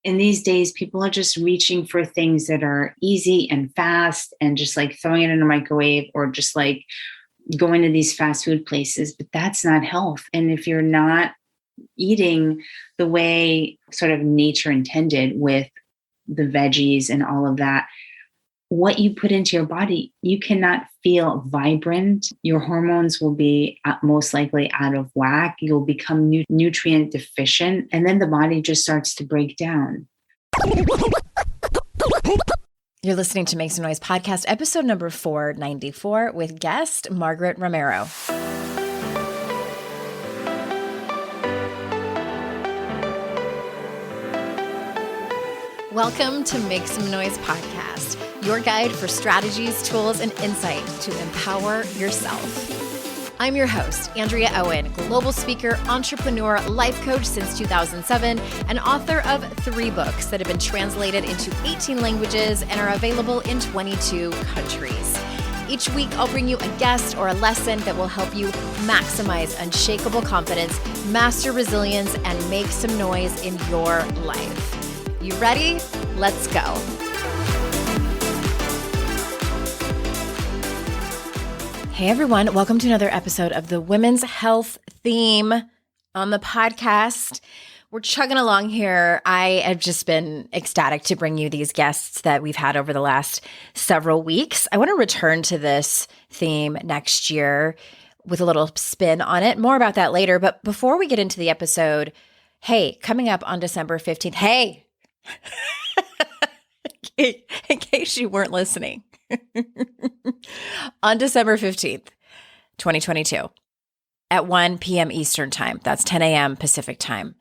in these days, people are just reaching for things that are easy and fast and just like throwing it in a microwave or just like going to these fast food places. But that's not health. And if you're not eating the way sort of nature intended with the veggies and all of that, what you put into your body, you cannot feel vibrant. Your hormones will be most likely out of whack. You'll become nutrient deficient, and then the body just starts to break down. You're listening to Make Some Noise podcast, episode number 494 with guest Margaret Romero. Welcome to Make Some Noise podcast, your guide for strategies, tools, and insight to empower yourself. I'm your host, Andrea Owen, global speaker, entrepreneur, life coach since 2007, and author of 3 books that have been translated into 18 languages and are available in 22 countries. Each week, I'll bring you a guest or a lesson that will help you maximize unshakable confidence, master resilience, and make some noise in your life. You ready? Let's go. Hey everyone, welcome to another episode of the Women's Health Theme on the podcast. We're chugging along here. I have just been ecstatic to bring you these guests that we've had over the last several weeks. I want to return to this theme next year with a little spin on it. More about that later. But before we get into the episode, hey, coming up on December 15th, hey, in case you weren't listening, on December 15th, 2022, at 1 p.m. Eastern time, that's 10 a.m. Pacific time.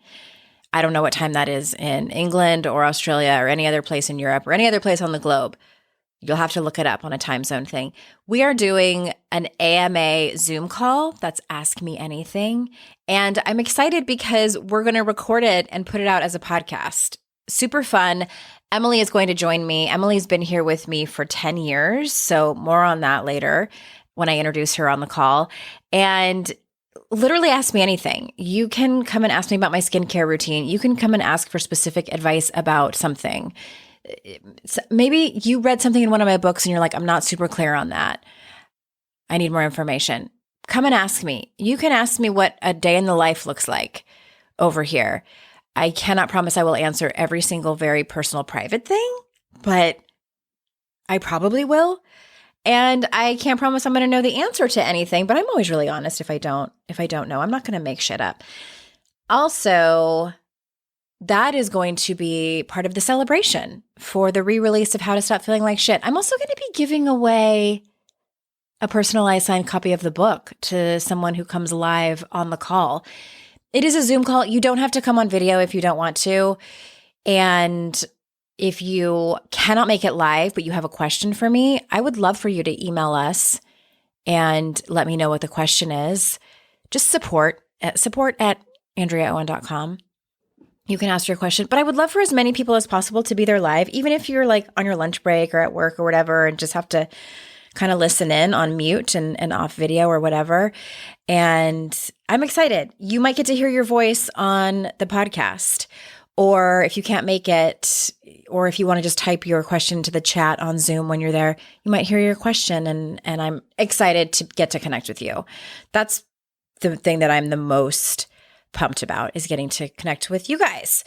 I don't know what time that is in England or Australia or any other place in Europe or any other place on the globe. You'll have to look it up on a time zone thing. We are doing an AMA Zoom call. That's Ask Me Anything. And I'm excited because we're going to record it and put it out as a podcast. Super fun. Emily is going to join me. Emily's been here with me for 10 years, so more on that later when I introduce her on the call. And literally ask me anything. You can come and ask me about my skincare routine. You can come and ask for specific advice about something. Maybe you read something in one of my books and you're like, I'm not super clear on that. I need more information. Come and ask me. You can ask me what a day in the life looks like over here. I cannot promise I will answer every single very personal, private thing, but I probably will. And I can't promise I'm going to know the answer to anything, but I'm always really honest if I don't know. I'm not going to make shit up. Also, that is going to be part of the celebration for the re-release of How to Stop Feeling Like Shit. I'm also going to be giving away a personalized signed copy of the book to someone who comes live on the call. It is a Zoom call. You don't have to come on video if you don't want to. And if you cannot make it live, but you have a question for me, I would love for you to email us and let me know what the question is. Just support at andreaowen.com. You can ask your question, but I would love for as many people as possible to be there live, even if you're like on your lunch break or at work or whatever, and just have to kind of listen in on mute and off video or whatever. And I'm excited. You might get to hear your voice on the podcast, or if you can't make it, or if you want to just type your question to the chat on Zoom when you're there, you might hear your question. And I'm excited to get to connect with you. That's the thing that I'm the most pumped about, is getting to connect with you guys.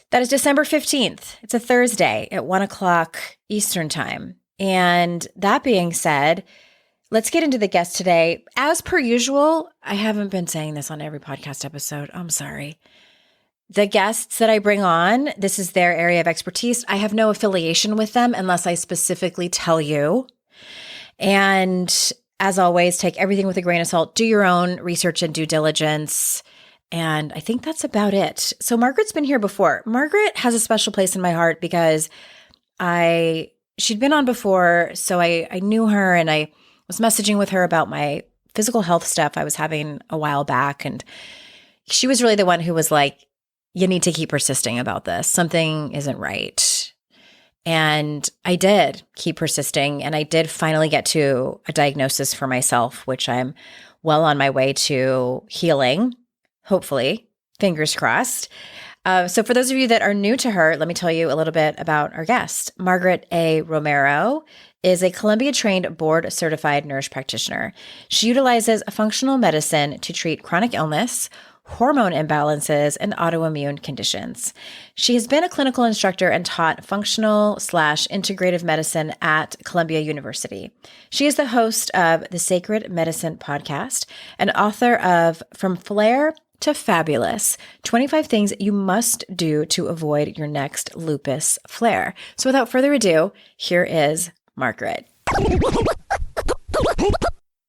That is December 15th. It's a Thursday at 1 o'clock Eastern time. And that being said, let's get into the guest today. As per usual, I haven't been saying this on every podcast episode. I'm sorry. The guests that I bring on, this is their area of expertise. I have no affiliation with them unless I specifically tell you. And as always, take everything with a grain of salt. Do your own research and due diligence. And I think that's about it. So Margaret's been here before. Margaret has a special place in my heart because she'd been on before, so I knew her, and I was messaging with her about my physical health stuff I was having a while back. And she was really the one who was like, you need to keep persisting about this. Something isn't right. And I did keep persisting, and I did finally get to a diagnosis for myself, which I'm well on my way to healing, hopefully, fingers crossed. So for those of you that are new to her, let me tell you a little bit about our guest. Margaret A. Romero is a Columbia-trained board-certified nurse practitioner. She utilizes functional medicine to treat chronic illness, hormone imbalances, and autoimmune conditions. She has been a clinical instructor and taught functional/integrative medicine at Columbia University. She is the host of the Sacred Medicine podcast and author of From Flair to Fabulous, 25 Things You Must Do to Avoid Your Next Lupus Flare. So without further ado, here is Margaret.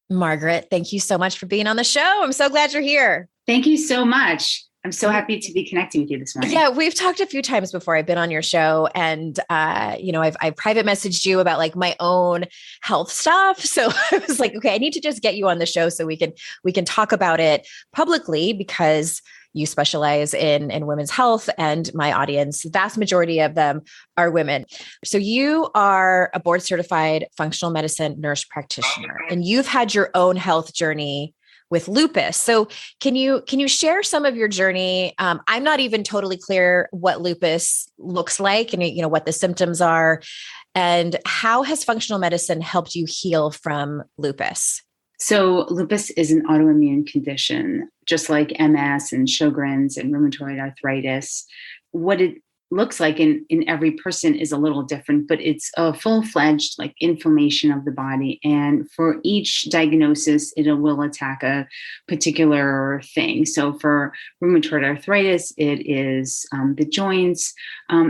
Margaret, thank you so much for being on the show. I'm so glad you're here. Thank you so much. I'm so happy to be connecting with you this morning. Yeah, we've talked a few times before. I've been on your show, and I've private messaged you about like my own health stuff. So I was like, okay, I need to just get you on the show so we can talk about it publicly, because you specialize in women's health, and my audience, the vast majority of them are women. So you are a board certified functional medicine nurse practitioner, and you've had your own health journey with lupus. So can you share some of your journey? I'm not even totally clear what lupus looks like and what the symptoms are, and how has functional medicine helped you heal from lupus? So lupus is an autoimmune condition, just like MS and Sjogren's and rheumatoid arthritis. What it looks like in every person is a little different, but it's a full-fledged like inflammation of the body. And for each diagnosis, it will attack a particular thing. So for rheumatoid arthritis, it is the joints.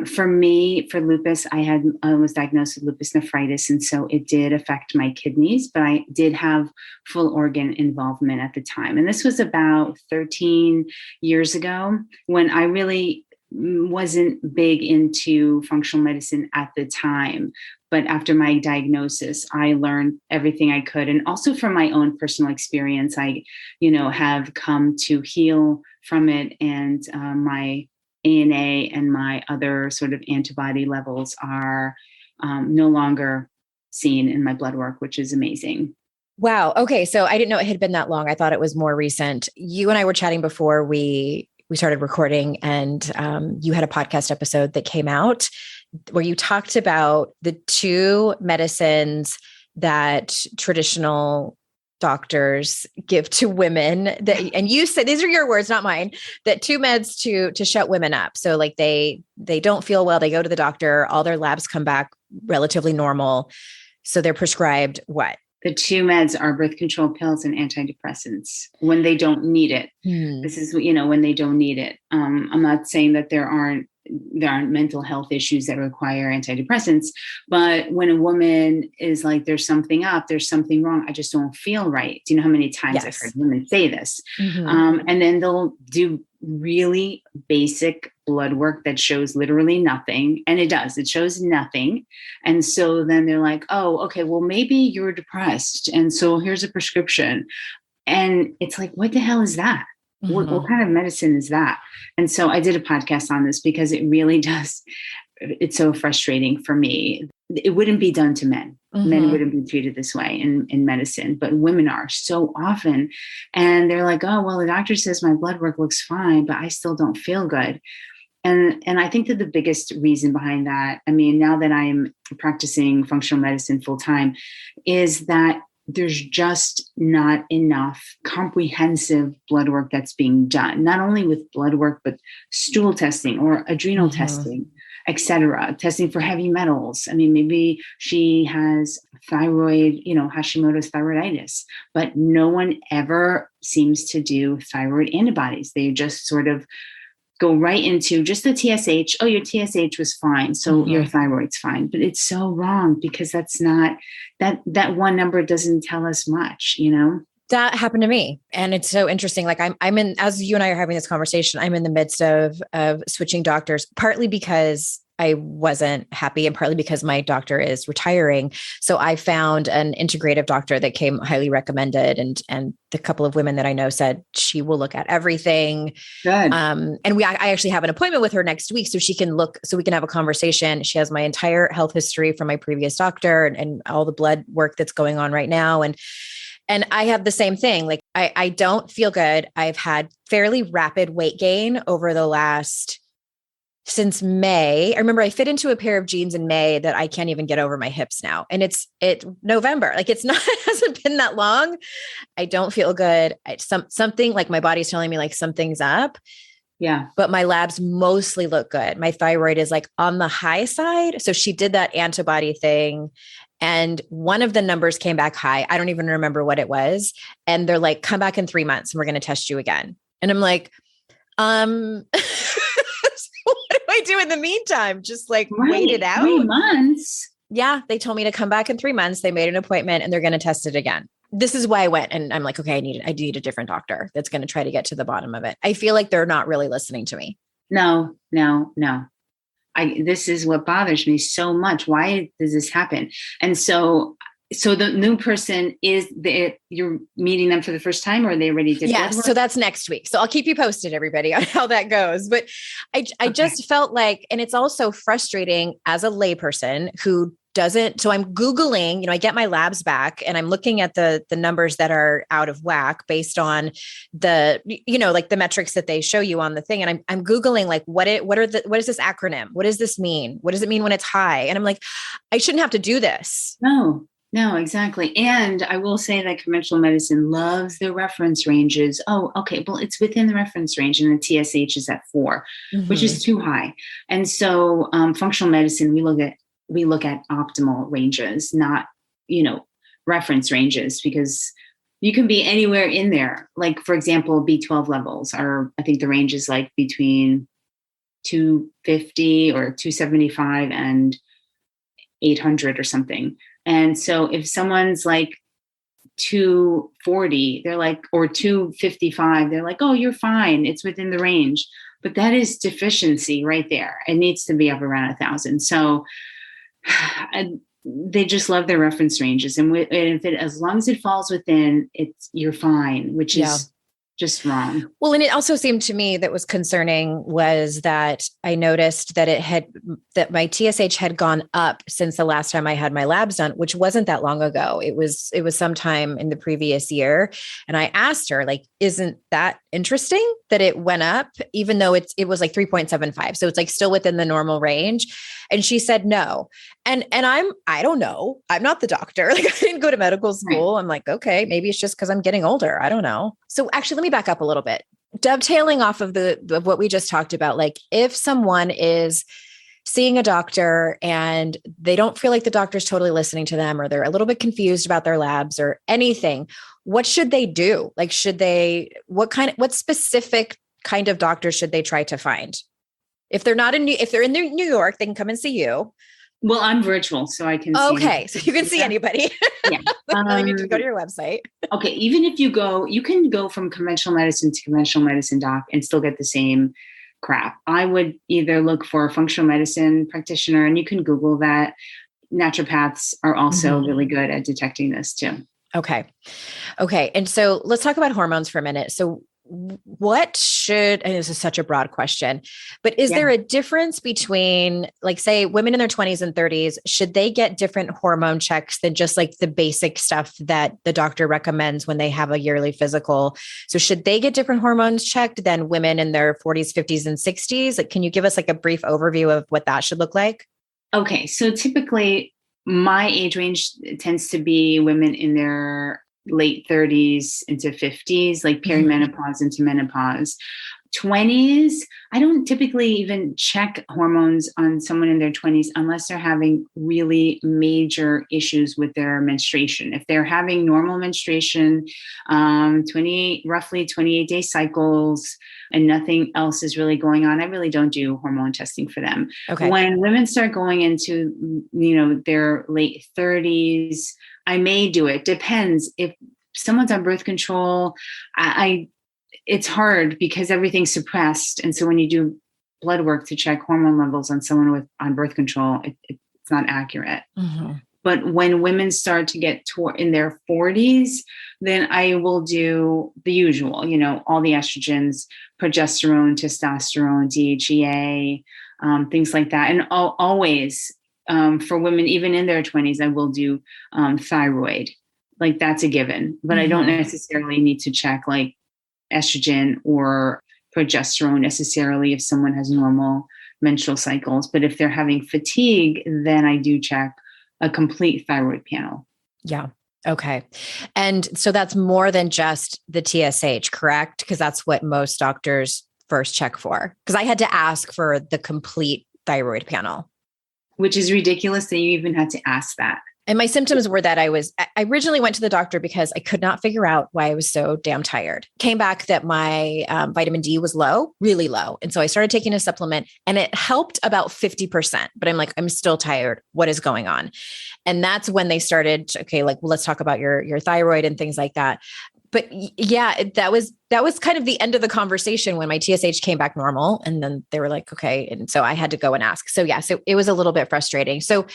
For me, for lupus, I was diagnosed with lupus nephritis. And so it did affect my kidneys, but I did have full organ involvement at the time. And this was about 13 years ago, when I really wasn't big into functional medicine at the time. But after my diagnosis, I learned everything I could. And also from my own personal experience, I, have come to heal from it. And my ANA and my other sort of antibody levels are no longer seen in my blood work, which is amazing. Wow. Okay. So I didn't know it had been that long. I thought it was more recent. You and I were chatting before we started recording, and you had a podcast episode that came out where you talked about the two medicines that traditional doctors give to women and you said, these are your words, not mine, that two meds to shut women up. So like they don't feel well, they go to the doctor, all their labs come back relatively normal. So they're prescribed what? The two meds are birth control pills and antidepressants when they don't need it. This is, when they don't need it. I'm not saying that there aren't mental health issues that require antidepressants, but when a woman is like, there's something up, there's something wrong, I just don't feel right. Do you know how many times I've heard women say this? And then they'll do really basic blood work that shows literally nothing. And it shows nothing. And so then they're like, oh, okay, well, maybe you're depressed. And so here's a prescription. And it's like, what the hell is that? What kind of medicine is that? And so I did a podcast on this because it really does. It's so frustrating for me. It wouldn't be done to men. Men wouldn't be treated this way in medicine, but women are so often. And they're like, oh, well, the doctor says my blood work looks fine, but I still don't feel good. And I think that the biggest reason behind that, now that I'm practicing functional medicine full time, is that there's just not enough comprehensive blood work that's being done, not only with blood work, but stool testing or adrenal testing, et cetera, testing for heavy metals. Maybe she has thyroid, Hashimoto's thyroiditis, but no one ever seems to do thyroid antibodies. They just sort of go right into just the TSH. Oh, your TSH was fine, so your thyroid's fine. But it's so wrong, because that's not, that one number doesn't tell us much, That happened to me. And it's so interesting. Like I'm in, as you and I are having this conversation, I'm in the midst of switching doctors, partly because I wasn't happy and partly because my doctor is retiring. So I found an integrative doctor that came highly recommended. And the couple of women that I know said she will look at everything. Good. And I actually have an appointment with her next week so she can look, so we can have a conversation. She has my entire health history from my previous doctor and all the blood work that's going on right now. And I have the same thing. Like I don't feel good. I've had fairly rapid weight gain over the last since May. I remember I fit into a pair of jeans in May that I can't even get over my hips now. And it's November. Like it's not, it hasn't been that long. I don't feel good. Something like my body's telling me like something's up. Yeah. But my labs mostly look good. My thyroid is like on the high side. So she did that antibody thing. And one of the numbers came back high. I don't even remember what it was. And they're like, come back in 3 months and we're going to test you again. And I'm like, what do I do in the meantime? Just like wait it out. 3 months. Yeah. They told me to come back in 3 months. They made an appointment and they're going to test it again. This is why I went and I'm like, okay, I need a different doctor that's going to try to get to the bottom of it. I feel like they're not really listening to me. No. This is what bothers me so much. Why does this happen? And so the new person you're meeting them for the first time, or they already did? Yeah. So that's next week. So I'll keep you posted, everybody, on how that goes. But I just felt like, and it's also frustrating as a layperson who doesn't. So I'm Googling, I get my labs back and I'm looking at the numbers that are out of whack based on the, like the metrics that they show you on the thing. And I'm Googling like, what is this acronym? What does this mean? What does it mean when it's high? And I'm like, I shouldn't have to do this. No, exactly. And I will say that conventional medicine loves the reference ranges. Oh, okay. Well, it's within the reference range and the TSH is at 4, which is too high. And so functional medicine, we look at optimal ranges, not, reference ranges, because you can be anywhere in there. Like, for example, B12 levels are, I think the range is like between 250 or 275 and 800 or something. And so if someone's like 240, they're like, or 255, they're like, oh, you're fine. It's within the range. But that is deficiency right there. It needs to be up around 1,000. So they just love their reference ranges. And as long as it falls within, you're fine, which is just wrong. Well, and it also seemed to me that was concerning was that I noticed that that my TSH had gone up since the last time I had my labs done, which wasn't that long ago. It was sometime in the previous year. And I asked her, like, isn't that interesting that it went up, even though it was like 3.75. So it's like still within the normal range. And she said, no. And I don't know. I'm not the doctor. Like I didn't go to medical school. Right. I'm like, okay, maybe it's just because I'm getting older. I don't know. So actually, let me back up a little bit. Dovetailing off of what we just talked about, like if someone is seeing a doctor and they don't feel like the doctor's totally listening to them, or they're a little bit confused about their labs or anything, what should they do? Like, what specific kind of doctor should they try to find? If they're in New York, they can come and see you. Well, I'm virtual, so I can see. Okay. So you can see anybody. Yeah. I need to go to your website. Okay. Even if you can go from conventional medicine to conventional medicine doc and still get the same crap. I would either look for a functional medicine practitioner, and you can Google that. Naturopaths are also really good at detecting this too. Okay. And so let's talk about hormones for a minute. So and this is such a broad question, but is there a difference between, like, say, women in their 20s and 30s, should they get different hormone checks than just like the basic stuff that the doctor recommends when they have a yearly physical? So should they get different hormones checked than women in their 40s, 50s, and 60s? Like, can you give us like a brief overview of what that should look like? Okay. So typically my age range tends to be women in their late 30s into 50s, like perimenopause into menopause. 20s, I don't typically even check hormones on someone in their 20s unless they're having really major issues with their menstruation. If they're having normal menstruation, roughly 28-day cycles, and nothing else is really going on, I really don't do hormone testing for them. Okay. When women start going into, their late 30s, I may do it. Depends. If someone's on birth control, it's hard because everything's suppressed. And so when you do blood work to check hormone levels on someone on birth control, it's not accurate. Mm-hmm. But when women start to get in their 40s, then I will do the usual, all the estrogens, progesterone, testosterone, DHEA, things like that. And always for women, even in their 20s, I will do thyroid. Like that's a given, but I don't necessarily need to check like estrogen or progesterone necessarily if someone has normal menstrual cycles. But if they're having fatigue, then I do check a complete thyroid panel. Yeah. Okay. And so that's more than just the TSH, correct? Because that's what most doctors first check for. Because I had to ask for the complete thyroid panel. Which is ridiculous that you even had to ask that. And my symptoms were that I originally went to the doctor because I could not figure out why I was so damn tired. Came back that my vitamin D was low, really low. And so I started taking a supplement and it helped about 50%, but I'm like, I'm still tired. What is going on? And that's when they started, okay, like, well, let's talk about your thyroid and things like that. But yeah, that was kind of the end of the conversation when my TSH came back normal. And then they were like, okay. And so I had to go and ask. So yeah, so it was a little bit frustrating. So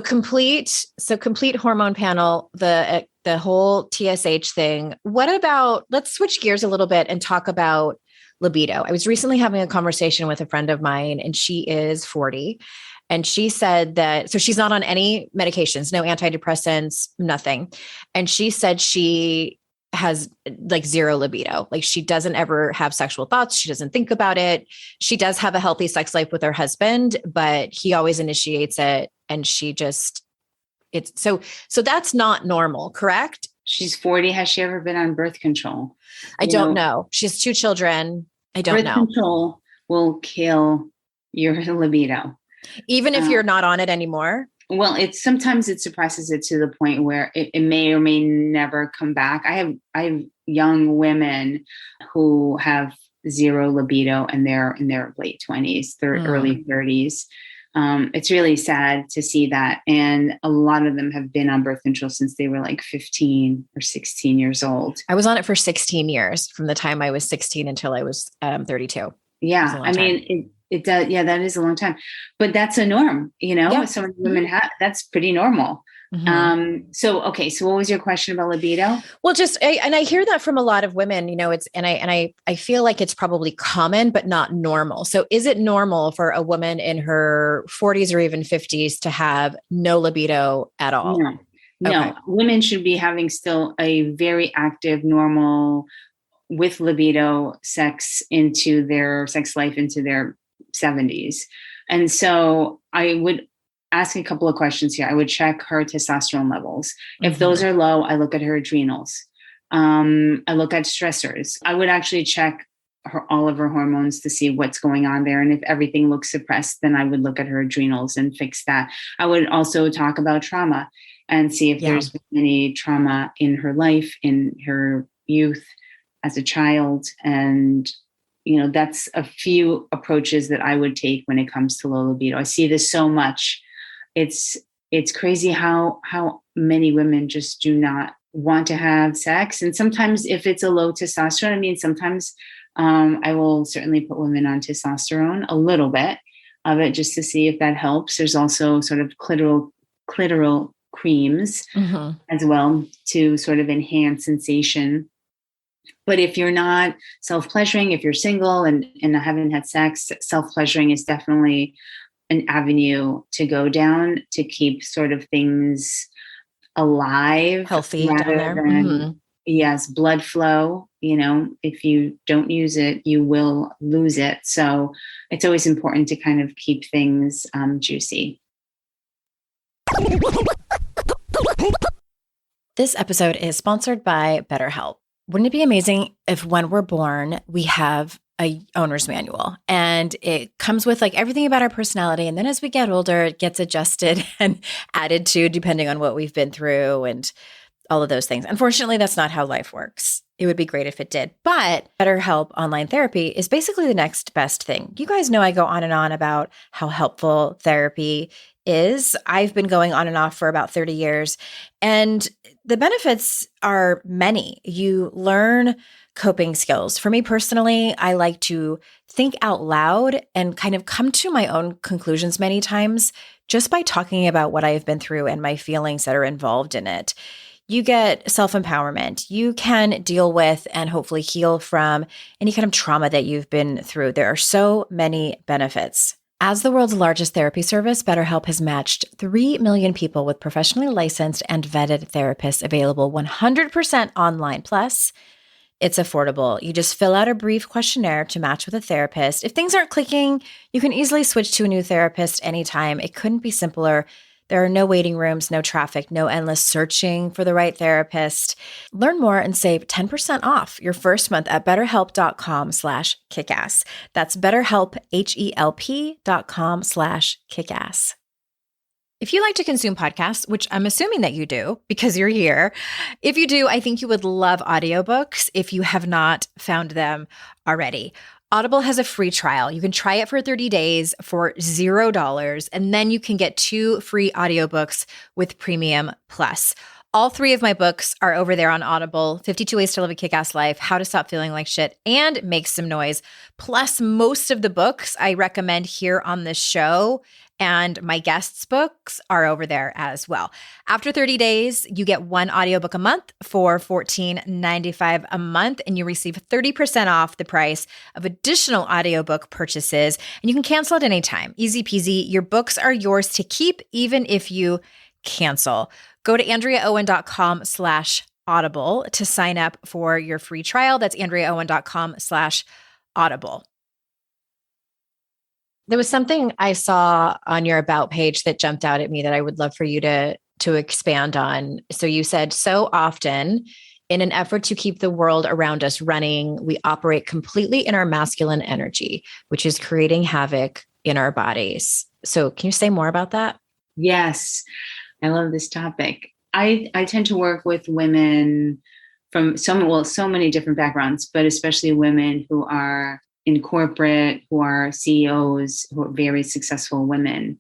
complete hormone panel, the whole TSH thing. What about, let's switch gears a little bit and talk about libido. I was recently having a conversation with a friend of mine and she is 40. And she said that, so she's not on any medications, no antidepressants, nothing. And she said she has like zero libido. Like she doesn't ever have sexual thoughts. She doesn't think about it. She does have a healthy sex life with her husband, but he always initiates it. And she just, so that's not normal, correct? She's 40. Has she ever been on birth control? I don't know. She has 2 children. I don't know. Birth control will kill your libido. Even if you're not on it anymore? Well, sometimes it suppresses it to the point where it may or may never come back. I have young women who have zero libido and they're in their late 20s, early 30s. It's really sad to see that. And a lot of them have been on birth control since they were like 15 or 16 years old. I was on it for 16 years from the time I was 16 until I was 32. Yeah. I mean, it does. Yeah, that is a long time, but that's a norm, Yeah. Some women have, that's pretty normal. Mm-hmm. So what was your question about libido? Well, I hear that from a lot of women, I feel like it's probably common, but not normal. So is it normal for a woman in her 40s or even 50s to have no libido at all? No, Okay. Women should be having still a very active, normal with libido sex into their sex life into their 70s. And so I would ask a couple of questions here. I would check her testosterone levels. If those are low, I look at her adrenals. I look at stressors. I would actually check all of her hormones to see what's going on there. And if everything looks suppressed, then I would look at her adrenals and fix that. I would also talk about trauma and see if there's been any trauma in her life, in her youth, as a child. And that's a few approaches that I would take when it comes to low libido. I see this so much. It's crazy how many women just do not want to have sex. And sometimes if it's a low testosterone, sometimes I will certainly put women on testosterone, a little bit of it, just to see if that helps. There's also sort of clitoral creams as well to sort of enhance sensation. But if you're not self-pleasuring, if you're single and haven't had sex, self-pleasuring is definitely an avenue to go down to keep sort of things alive. Healthy down there. Than, yes, blood flow. If you don't use it, you will lose it. So it's always important to kind of keep things juicy. This episode is sponsored by BetterHelp. Wouldn't it be amazing if when we're born, we have a owner's manual and it comes with like everything about our personality. And then as we get older, it gets adjusted and added to depending on what we've been through and all of those things. Unfortunately, that's not how life works. It would be great if it did. But BetterHelp online therapy is basically the next best thing. You guys know I go on and on about how helpful therapy is. I've been going on and off for about 30 years, and the benefits are many. You learn coping skills. For me personally, I like to think out loud and kind of come to my own conclusions many times just by talking about what I've been through and my feelings that are involved in it. You get self-empowerment. You can deal with and hopefully heal from any kind of trauma that you've been through. There are so many benefits. As the world's largest therapy service, BetterHelp has matched 3 million people with professionally licensed and vetted therapists available 100% online. Plus, It's affordable. You just fill out a brief questionnaire to match with a therapist. If things aren't clicking, you can easily switch to a new therapist anytime. It couldn't be simpler. There are no waiting rooms, no traffic, no endless searching for the right therapist. Learn more and save 10% off your first month at betterhelp.com/kickass. That's betterhelp, HELP.com/kickass. If you like to consume podcasts, which I'm assuming that you do because you're here, if you do, I think you would love audiobooks if you have not found them already. Audible has a free trial. You can try it for 30 days for $0, and then you can get 2 free audiobooks with Premium Plus. All 3 of my books are over there on Audible: 52 Ways to Live a Kick-Ass Life, How to Stop Feeling Like Shit, and Make Some Noise. Plus, most of the books I recommend here on this show and my guests' books are over there as well. After 30 days, you get 1 audiobook a month for $14.95 a month, and you receive 30% off the price of additional audiobook purchases, and you can cancel at any time. Easy peasy. Your books are yours to keep, even if you cancel. Go to AndreaOwen.com/audible to sign up for your free trial. That's AndreaOwen.com/audible. There was something I saw on your About page that jumped out at me that I would love for you to expand on. So you said, so often, in an effort to keep the world around us running, we operate completely in our masculine energy, which is creating havoc in our bodies. So can you say more about that? Yes, I love this topic. I tend to work with women from so many different backgrounds, but especially women who are in corporate, who are CEOs, who are very successful women.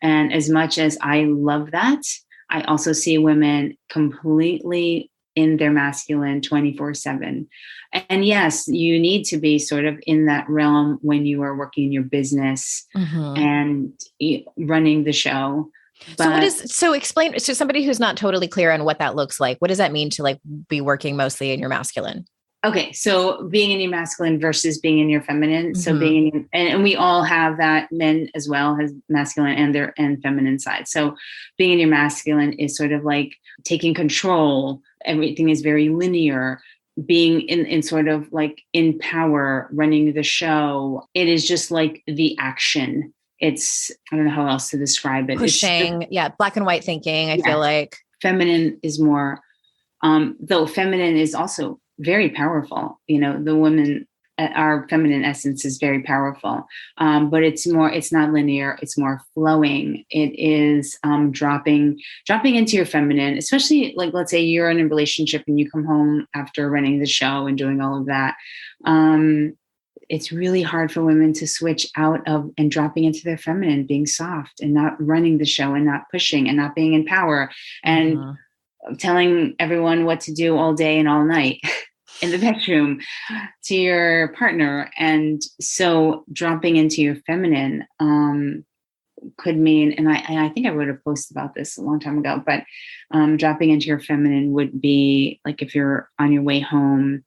And as much as I love that, I also see women completely in their masculine 24/7. And yes, you need to be sort of in that realm when you are working in your business and running the show. But So explain to somebody who's not totally clear on what that looks like. What does that mean to like be working mostly in your masculine? okay, so being in your masculine versus being in your feminine. So being in, and we all have that. Men as well has masculine and feminine side. So being in your masculine is sort of like taking control. Everything is very linear. Being in sort of like in power, running the show. It is just like the action. It's, I don't know how else to describe it. Pushing, black and white thinking. I feel like feminine is more, though feminine is also very powerful. You know, the women, our feminine essence is very powerful, but it's not linear. It's more flowing. It is dropping into your feminine, especially like, let's say you're in a relationship and you come home after running the show and doing all of that. It's really hard for women to switch out of and dropping into their feminine, being soft and not running the show and not pushing and not being in power and telling everyone what to do all day and all night in the bedroom to your partner. And so dropping into your feminine could mean, and I think I wrote a post about this a long time ago, but dropping into your feminine would be like if you're on your way home,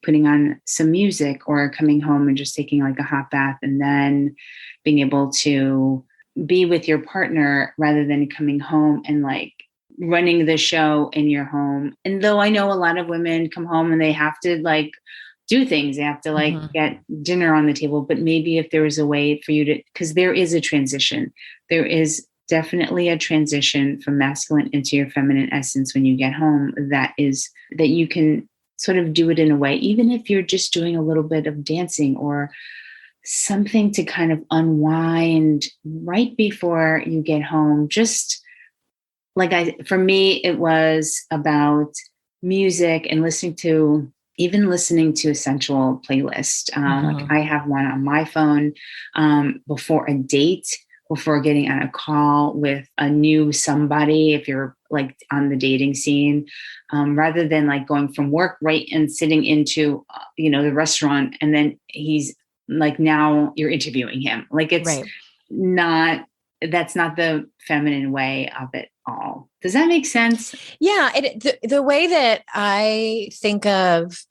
putting on some music or coming home and just taking like a hot bath and then being able to be with your partner rather than coming home and like running the show in your home. And though I know a lot of women come home and they have to like do things, they have to like get dinner on the table, but maybe if there was a way for you to, because there is a transition, there is definitely a transition from masculine into your feminine essence when you get home, that you can sort of do it in a way, even if you're just doing a little bit of dancing or something to kind of unwind right before you get home. Just like for me, it was about music and listening to a sensual playlist. Like I have one on my phone before a date, before getting on a call with a new somebody, if you're like on the dating scene, rather than like going from work right and sitting into, the restaurant. And then he's like, now you're interviewing him. Like it's that's not the feminine way of it all. Does that make sense? Yeah. The way that I think of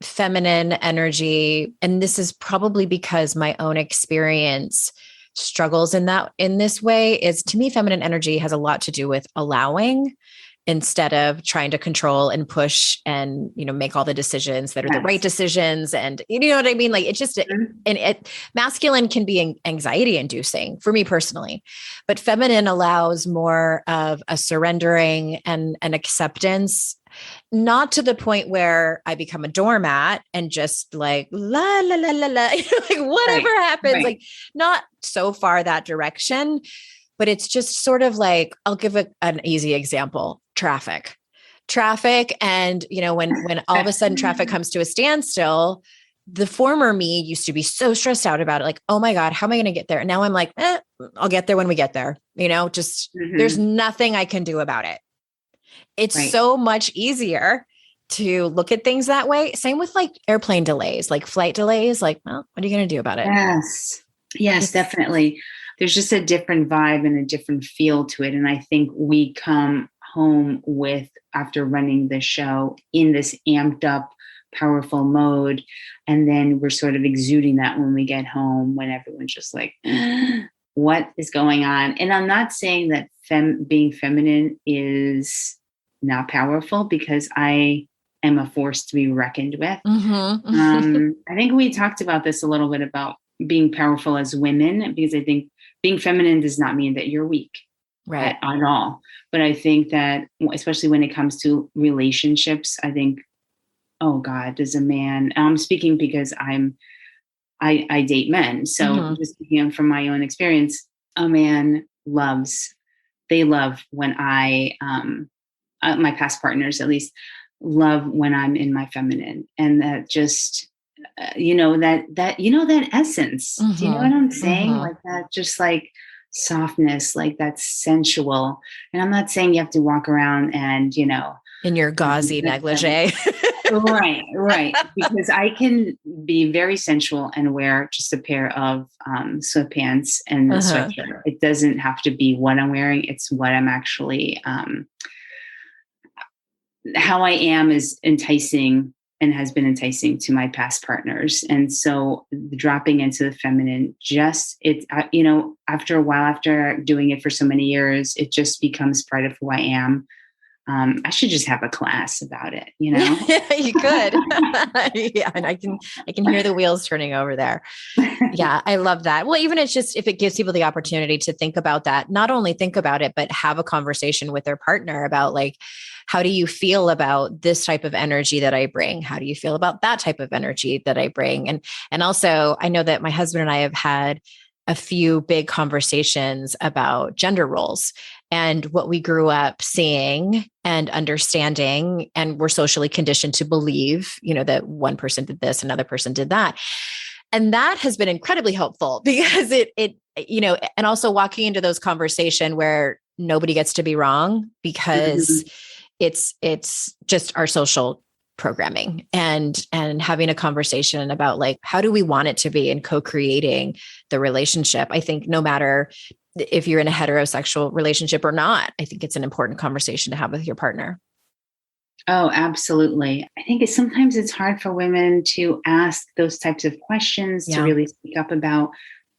feminine energy, and this is probably because my own experience struggles in this way, is to me, feminine energy has a lot to do with allowing instead of trying to control and push and, make all the decisions that are the right decisions. And you know what I mean? Like, it's just, masculine can be anxiety inducing for me personally, but feminine allows more of a surrendering and an acceptance, not to the point where I become a doormat and just like, la, la, la, la, la, like whatever happens, like not so far that direction. But it's just sort of like, I'll give an easy example, traffic. And, when all of a sudden traffic comes to a standstill, the former me used to be so stressed out about it. Like, oh my God, how am I going to get there? And now I'm like, I'll get there when we get there. There's nothing I can do about it. It's so much easier to look at things that way. Same with like airplane delays, like flight delays, like, well, what are you going to do about it? Yes, definitely. There's just a different vibe and a different feel to it. And I think we come home after running the show in this amped up, powerful mode. And then we're sort of exuding that when we get home, when everyone's just like, what is going on? And I'm not saying that being feminine is not powerful, because I am a force to be reckoned with. I think we talked about this a little bit about being powerful as women, because I think being feminine does not mean that you're weak at all. But I think that, especially when it comes to relationships, I think, oh God, does a man, I'm speaking because I date men. So just speaking from my own experience, a man they love when my past partners at least love when I'm in my feminine, and that just, that essence, do you know what I'm saying? Like that, just like softness, like that's sensual. And I'm not saying you have to walk around and, in your gauzy negligee. Right. Because I can be very sensual and wear just a pair of sweatpants and a sweatshirt. It doesn't have to be what I'm wearing. It's what I'm actually, how I am is enticing and has been enticing to my past partners. And so dropping into the feminine, after a while, after doing it for so many years, it just becomes part of who I am. I should just have a class about it, You could. Yeah. And I can hear the wheels turning over there. Yeah. I love that. Well, even if it gives people the opportunity to think about that, not only think about it, but have a conversation with their partner about like, how do you feel about this type of energy that I bring? How do you feel about that type of energy that I bring? And also I know that my husband and I have had a few big conversations about gender roles and what we grew up seeing and understanding, and we're socially conditioned to believe, that one person did this, another person did that. And that has been incredibly helpful, because it and also walking into those conversations where nobody gets to be wrong, because it's just our social programming, and having a conversation about like, how do we want it to be, and co-creating the relationship. I think no matter if you're in a heterosexual relationship or not, I think it's an important conversation to have with your partner. Oh, absolutely. I think sometimes it's hard for women to ask those types of questions, to really speak up about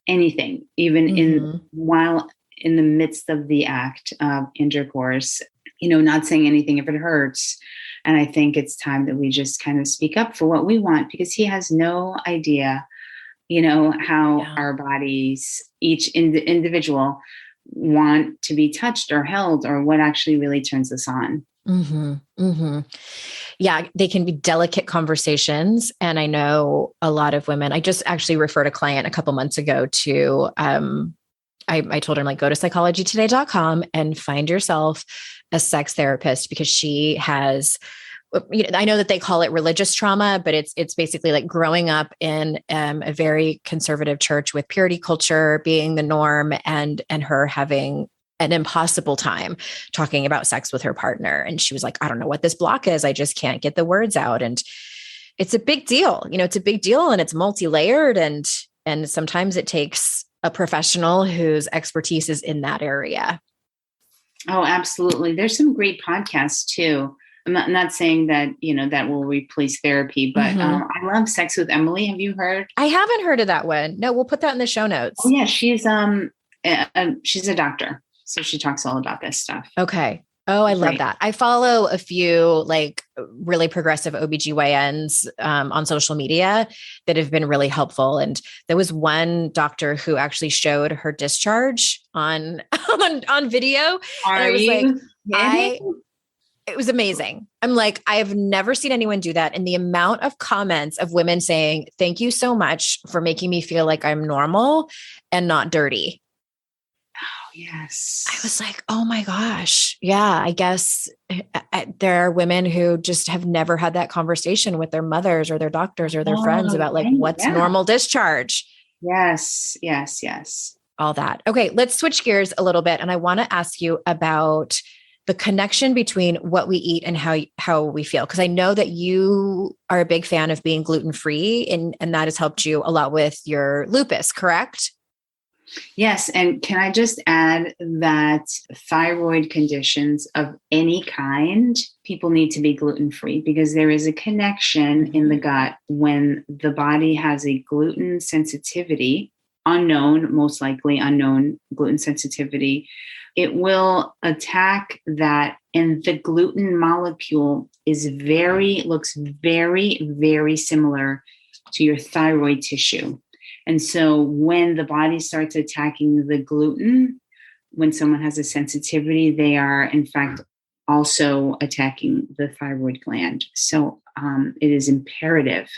anything, even while in the midst of the act of intercourse, not saying anything if it hurts. And I think it's time that we just kind of speak up for what we want, because he has no idea, how our bodies, each individual, want to be touched or held, or what actually really turns us on. Yeah, they can be delicate conversations. And I know a lot of women, I just actually referred a client a couple months ago to, I told her, like, go to psychologytoday.com and find yourself a sex therapist, because she has, I know that they call it religious trauma, but it's basically like growing up in a very conservative church with purity culture being the norm, and her having an impossible time talking about sex with her partner. And she was like, I don't know what this block is. I just can't get the words out. And it's a big deal. It's a big deal, and it's multi-layered, and sometimes it takes a professional whose expertise is in that area. Oh, absolutely. There's some great podcasts too. I'm not saying that, that will replace therapy, but I love Sex with Emily. Have you heard? I haven't heard of that one. No, we'll put that in the show notes. Oh yeah. She's a doctor. So she talks all about this stuff. Okay. Oh, I love Great. that. I follow a few like really progressive OBGYNs on social media that have been really helpful. And there was one doctor who actually showed her discharge on on video. And Are I was like, you kidding? it was amazing. I'm like, I have never seen anyone do that. And the amount of comments of women saying, thank you so much for making me feel like I'm normal and not dirty. I Yes. was like, oh my gosh. Yeah, I guess there are women who just have never had that conversation with their mothers or their doctors or their friends Oh, about like right. what's Yeah. normal discharge, Yes. Yes. Yes. all that. Okay, let's switch gears a little bit. And I want to ask you about the connection between what we eat and how we feel. Because I know that you are a big fan of being gluten-free and that has helped you a lot with your lupus, correct? Yes. And can I just add that thyroid conditions of any kind, people need to be gluten free because there is a connection in the gut when the body has a gluten sensitivity, unknown, most likely unknown gluten sensitivity. It will attack that. And the gluten molecule looks very, very similar to your thyroid tissue. And so when the body starts attacking the gluten, when someone has a sensitivity, they are in fact also attacking the thyroid gland. So it is imperative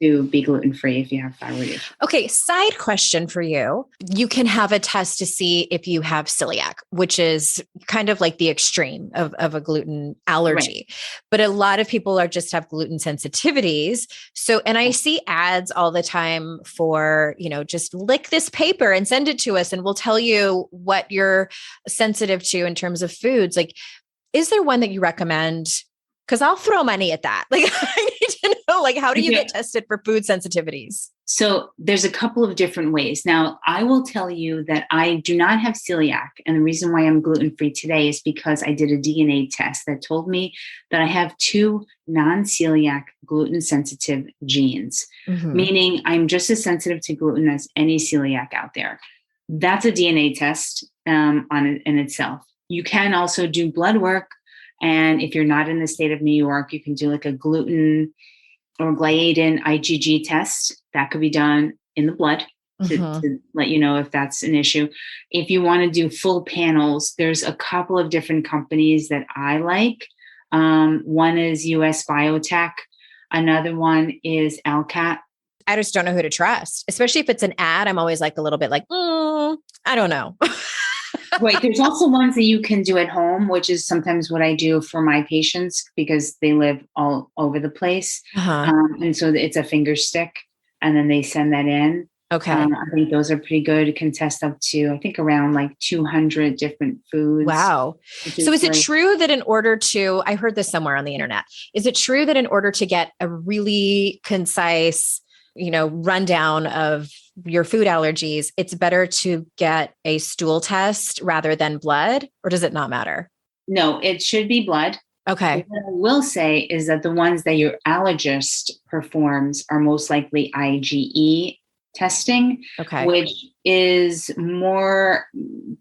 to be gluten-free if you have thyroid issues. Okay, side question for you. You can have a test to see if you have celiac, which is kind of like the extreme of a gluten allergy. Right. But a lot of people are just have gluten sensitivities. So, and I see ads all the time for, just lick this paper and send it to us and we'll tell you what you're sensitive to in terms of foods. Like, is there one that you recommend? Because I'll throw money at that. Like, I need to know, like, how do you get tested for food sensitivities? So there's a couple of different ways. Now, I will tell you that I do not have celiac. And the reason why I'm gluten-free today is because I did a DNA test that told me that I have 2 non-celiac gluten-sensitive genes, meaning I'm just as sensitive to gluten as any celiac out there. That's a DNA test on it in itself. You can also do blood work. And if you're not in the state of New York, you can do like a gluten or gliadin IgG test. That could be done in the blood to let you know if that's an issue. If you want to do full panels, there's a couple of different companies that I like. One is US Biotech. Another one is Alcat. I just don't know who to trust, especially if it's an ad. I'm always like a little bit like, I don't know. Right. There's also ones that you can do at home, which is sometimes what I do for my patients because they live all over the place. And so it's a finger stick and then they send that in. Okay. I think those are pretty good. It can test up to, I think around like 200 different foods. Wow. So is it true that in order to, I heard this somewhere on the internet, is it true that in order to get a really concise, rundown of your food allergies, it's better to get a stool test rather than blood, or does it not matter? No, it should be blood. Okay. What I will say is that the ones that your allergist performs are most likely IgE testing, which is more,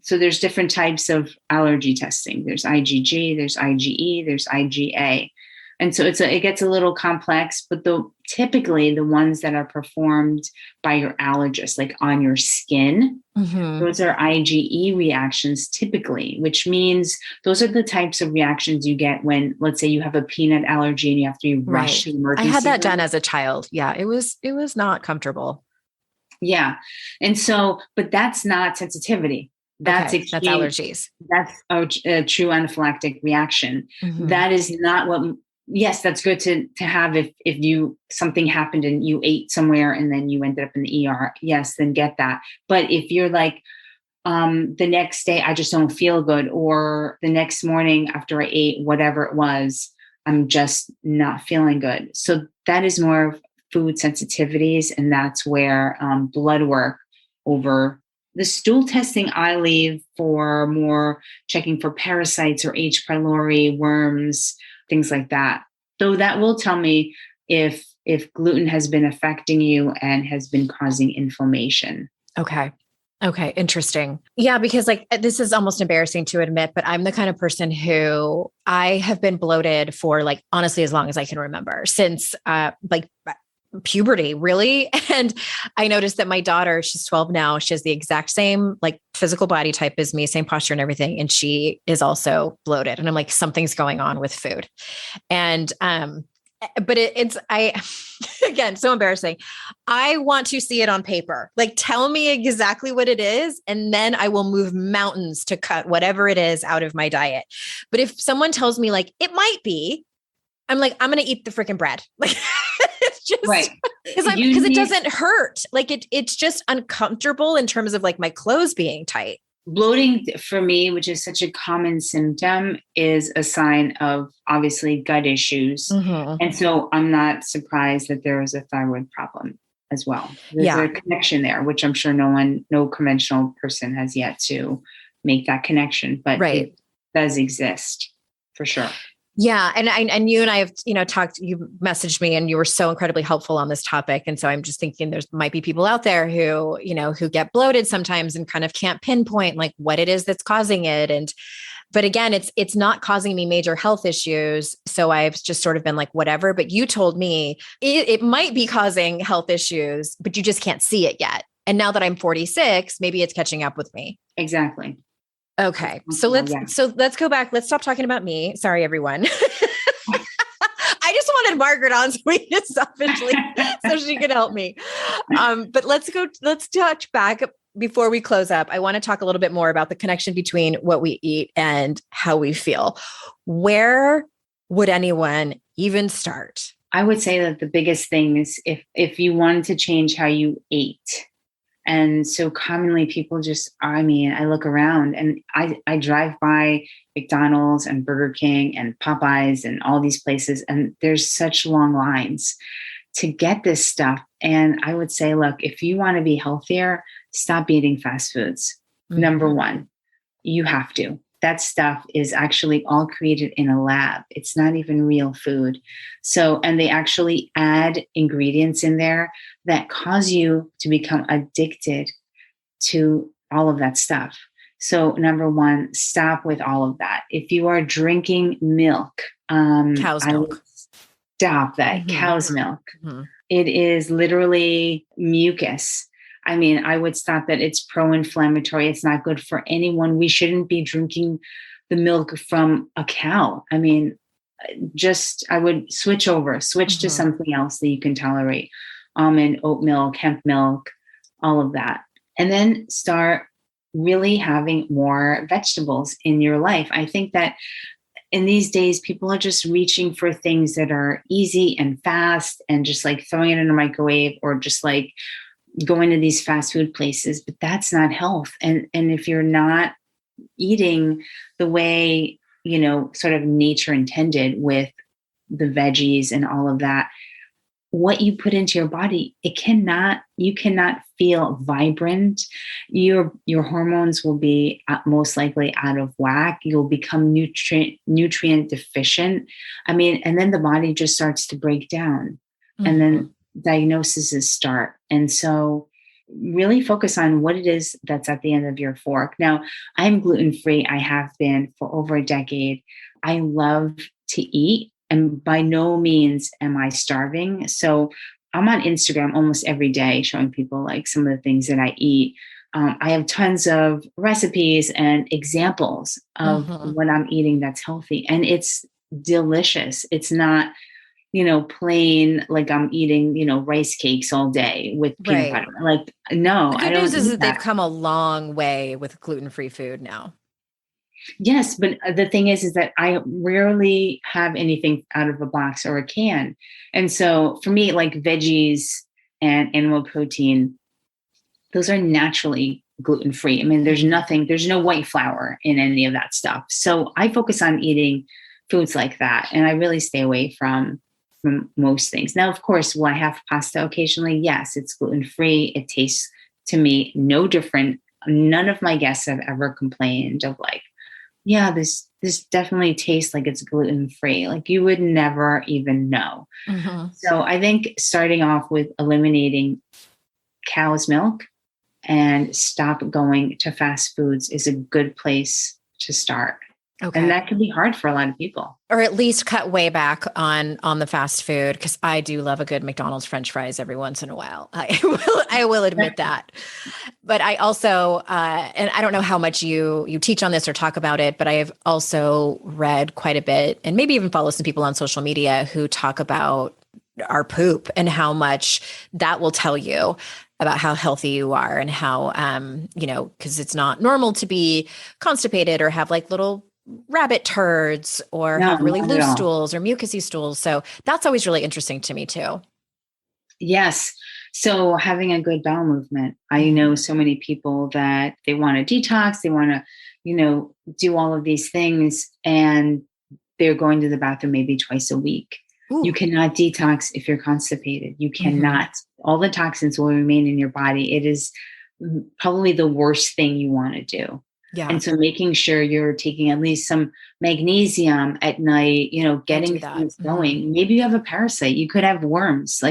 so there's different types of allergy testing. There's IgG, there's IgE, there's IgA. And so it gets a little complex, but typically the ones that are performed by your allergist, like on your skin, those are IgE reactions typically, which means those are the types of reactions you get when, let's say you have a peanut allergy and you have to rush to the emergency room. I had that room. done as a child. Yeah, it was not comfortable. Yeah. And so, but that's not sensitivity. That's allergies. That's a true anaphylactic reaction. That is not what. Yes, that's good to have if something happened and you ate somewhere and then you ended up in the ER. Yes, then get that. But if you're like, the next day I just don't feel good, or the next morning after I ate whatever it was, I'm just not feeling good. So that is more of food sensitivities, and that's where blood work over the stool testing I leave for more checking for parasites or H. pylori, worms, things like that. Though that will tell me if gluten has been affecting you and has been causing inflammation. Okay. Okay. Interesting. Yeah. Because like, this is almost embarrassing to admit, but I'm the kind of person who I have been bloated for like, honestly, as long as I can remember since, like puberty, really. And I noticed that my daughter, she's 12 now. She has the exact same like physical body type as me, same posture and everything. And she is also bloated. And I'm like, something's going on with food. And, but I, again, so embarrassing. I want to see it on paper. Like, tell me exactly what it is. And then I will move mountains to cut whatever it is out of my diet. But if someone tells me like, it might be, I'm like, I'm going to eat the freaking bread. Like, it's just Right. because it doesn't hurt. Like it's just uncomfortable in terms of like my clothes being tight. Bloating for me, which is such a common symptom, is a sign of obviously gut issues. Mm-hmm. And so I'm not surprised that there is a thyroid problem as well. There's a connection there, which I'm sure no conventional person has yet to make that connection, but it does exist for sure. Yeah. And you and I have, talked, you messaged me and you were so incredibly helpful on this topic. And so I'm just thinking might be people out there who, who get bloated sometimes and kind of can't pinpoint like what it is that's causing it. But again, it's not causing me major health issues. So I've just sort of been like, whatever, but you told me it might be causing health issues, but you just can't see it yet. And now that I'm 46, maybe it's catching up with me. Exactly. Okay. So let's go back. Let's stop talking about me. Sorry, everyone. I just wanted Margaret on so we could selfishly so she could help me. But let's touch back before we close up. I want to talk a little bit more about the connection between what we eat and how we feel. Where would anyone even start? I would say that the biggest thing is if you wanted to change how you ate. And so commonly people I look around and I drive by McDonald's and Burger King and Popeyes and all these places, and there's such long lines to get this stuff. And I would say, look, if you want to be healthier, stop eating fast foods. Mm-hmm. Number one, you have to. That stuff is actually all created in a lab. It's not even real food. So, and they actually add ingredients in there that cause you to become addicted to all of that stuff. So number one, stop with all of that. If you are drinking milk, cow's milk, stop that. Mm-hmm. Cow's milk. Mm-hmm. It is literally mucus. I would stop that. It's pro-inflammatory. It's not good for anyone. We shouldn't be drinking the milk from a cow. I would switch mm-hmm. to something else that you can tolerate. Almond, oat milk, hemp milk, all of that. And then start really having more vegetables in your life. I think that in these days, people are just reaching for things that are easy and fast and just like throwing it in a microwave or just like going to these fast food places, but that's not health. And if you're not eating the way, sort of nature intended with the veggies and all of that, what you put into your body, you cannot feel vibrant. Your hormones will be most likely out of whack. You'll become nutrient deficient. And then the body just starts to break down. Mm-hmm. And then diagnoses start. And so really focus on what it is that's at the end of your fork. Now, I'm gluten-free. I have been for over a decade. I love to eat, and by no means am I starving. So I'm on Instagram almost every day showing people like some of the things that I eat. I have tons of recipes and examples of mm-hmm. what I'm eating that's healthy, and it's delicious. It's not plain, like I'm eating, rice cakes all day with peanut butter. Like, no, the good news is that they've come a long way with gluten-free food now. Yes. But the thing is that I rarely have anything out of a box or a can. And so for me, like veggies and animal protein, those are naturally gluten-free. There's no white flour in any of that stuff. So I focus on eating foods like that. And I really stay away from most things. Now, of course, will I have pasta occasionally? Yes, it's gluten-free. It tastes to me no different. None of my guests have ever complained of like, yeah, this definitely tastes like it's gluten-free. Like you would never even know. Mm-hmm. So I think starting off with eliminating cow's milk and stop going to fast foods is a good place to start. Okay. And that can be hard for a lot of people. Or at least cut way back on the fast food, because I do love a good McDonald's French fries every once in a while. I will admit that. But I also, and I don't know how much you teach on this or talk about it, but I have also read quite a bit and maybe even follow some people on social media who talk about our poop and how much that will tell you about how healthy you are and how, because it's not normal to be constipated or have like little rabbit turds or have really loose stools or mucousy stools. So that's always really interesting to me too. Yes. So having a good bowel movement. I know so many people that they want to detox, they want to, do all of these things, and they're going to the bathroom maybe twice a week. Ooh. You cannot detox if you're constipated. You cannot. All the toxins will remain in your body. It is probably the worst thing you want to do. Yeah. And so making sure you're taking at least some magnesium at night, getting things going. Maybe you have a parasite. You could have worms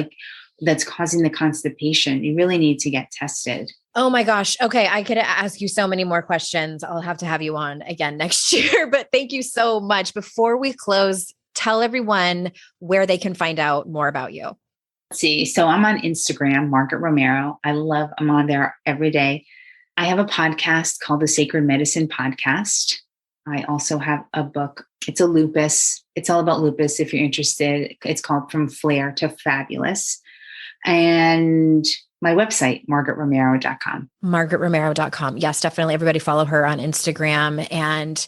that's causing the constipation. You really need to get tested. Oh my gosh. Okay. I could ask you so many more questions. I'll have to have you on again next year, but thank you so much. Before we close, tell everyone where they can find out more about you. Let's see. So I'm on Instagram, Margaret Romero. I'm on there every day. I have a podcast called the Sacred Medicine Podcast. I also have a book. It's all about lupus if you're interested. It's called From Flare to Fabulous. And my website, margaretromero.com. margaretromero.com. Yes, definitely. Everybody follow her on Instagram. And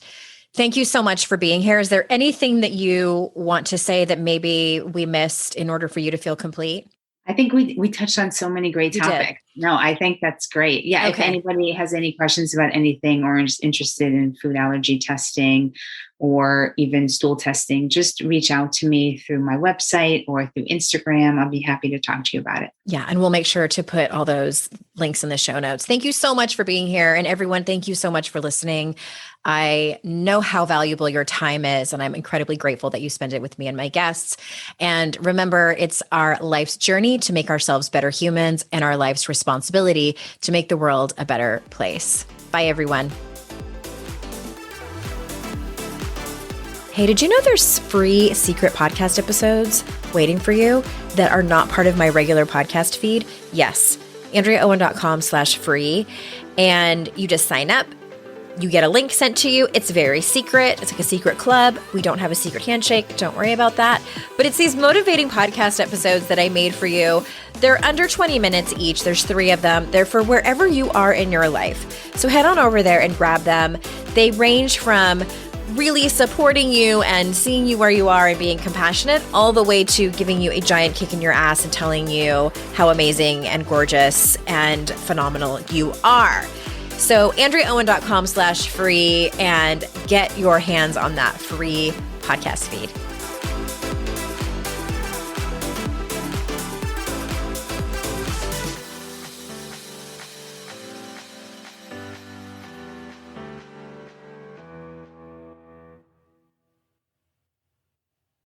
thank you so much for being here. Is there anything that you want to say that maybe we missed in order for you to feel complete? I think we touched on so many great topics. No, I think that's great. Yeah. Okay. If anybody has any questions about anything or is interested in food allergy testing or even stool testing, just reach out to me through my website or through Instagram. I'll be happy to talk to you about it. Yeah. And we'll make sure to put all those links in the show notes. Thank you so much for being here. And everyone, thank you so much for listening. I know how valuable your time is, and I'm incredibly grateful that you spend it with me and my guests. And remember, it's our life's journey to make ourselves better humans and our life's responsibility to make the world a better place. Bye, everyone. Hey, did you know there's free secret podcast episodes waiting for you that are not part of my regular podcast feed? Yes, AndreaOwen.com/free. And you just sign up. You get a link sent to you. It's very secret. It's like a secret club. We don't have a secret handshake. Don't worry about that. But it's these motivating podcast episodes that I made for you. They're under 20 minutes each. There's 3 of them. They're for wherever you are in your life. So head on over there and grab them. They range from really supporting you and seeing you where you are and being compassionate, all the way to giving you a giant kick in your ass and telling you how amazing and gorgeous and phenomenal you are. So AndreaOwen.com/free and get your hands on that free podcast feed.